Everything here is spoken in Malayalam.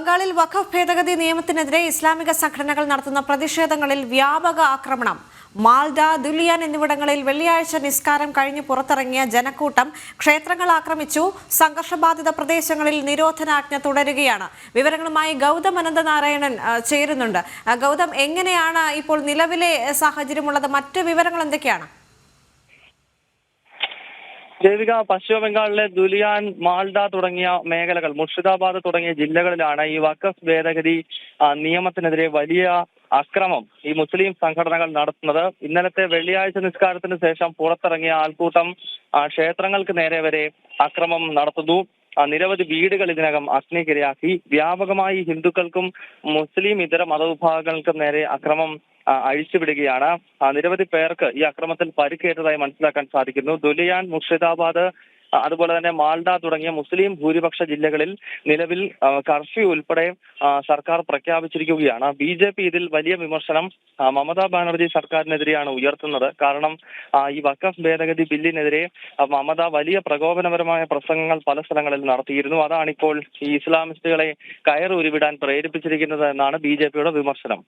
ബംഗാളിൽ വഖഫ് ഭേദഗതി നിയമത്തിനെതിരെ ഇസ്ലാമിക സംഘടനകൾ നടത്തുന്ന പ്രതിഷേധങ്ങളിൽ വ്യാപക ആക്രമണം. മാൽഡ, ദുലിയാൻ എന്നിവിടങ്ങളിൽ വെള്ളിയാഴ്ച നിസ്കാരം കഴിഞ്ഞ് പുറത്തിറങ്ങിയ ജനക്കൂട്ടം ക്ഷേത്രങ്ങൾ ആക്രമിച്ചു. സംഘർഷബാധിത പ്രദേശങ്ങളിൽ നിരോധനാജ്ഞ തുടരുകയാണ്. വിവരങ്ങളുമായി ഗൗതം അനന്തനാരായണൻ ചേരുന്നുണ്ട്. ഗൗതം, എങ്ങനെയാണ് ഇപ്പോൾ നിലവിലെ സാഹചര്യമുള്ളത്? മറ്റ് വിവരങ്ങൾ എന്തൊക്കെയാണ്? ദേവിക, പശ്ചിമ ബംഗാളിലെ ദുലിയാൻ, മാൽഡ തുടങ്ങിയ മേഖലകൾ, മുർഷിദാബാദ് തുടങ്ങിയ ജില്ലകളിലാണ് ഈ വഖഫ് ഭേദഗതി നിയമത്തിനെതിരെ വലിയ അക്രമം ഈ മുസ്ലിം സംഘടനകൾ നടത്തുന്നത്. ഇന്നലത്തെ വെള്ളിയാഴ്ച നിസ്കാരത്തിന് ശേഷം പുറത്തിറങ്ങിയ ആൾക്കൂട്ടം ക്ഷേത്രങ്ങൾക്ക് നേരെ വരെ അക്രമം നടത്തുന്നു. നിരവധി വീടുകൾ ഇതിനകം അഗ്നിക്കിരയാക്കി. വ്യാപകമായി ഹിന്ദുക്കൾക്കും മുസ്ലിം ഇതര മതവിഭാഗങ്ങൾക്കും നേരെ അക്രമം അഴിച്ചുവിടുകയാണ്. നിരവധി പേർക്ക് ഈ അക്രമത്തിൽ പരിക്കേറ്റതായി മനസ്സിലാക്കാൻ സാധിക്കുന്നു. ദുലിയാൻ, മുർഷിദാബാദ്, അതുപോലെ തന്നെ മാൽഡ തുടങ്ങിയ മുസ്ലിം ഭൂരിപക്ഷ ജില്ലകളിൽ നിലവിൽ കർഫ്യൂ ഉൾപ്പെടെ സർക്കാർ പ്രഖ്യാപിച്ചിരിക്കുകയാണ്. BJP ഇതിൽ വലിയ വിമർശനം മമതാ ബാനർജി സർക്കാരിനെതിരെയാണ് ഉയർത്തുന്നത്. കാരണം ഈ വഖഫ് ഭേദഗതി ബില്ലിനെതിരെ മമത വലിയ പ്രകോപനപരമായ പ്രസംഗങ്ങൾ പല സ്ഥലങ്ങളിൽ നടത്തിയിരുന്നു. അതാണിപ്പോൾ ഈ ഇസ്ലാമിസ്റ്റുകളെ കയറുരുവിടാൻ പ്രേരിപ്പിച്ചിരിക്കുന്നത് എന്നാണ് BJPയുടെ വിമർശനം.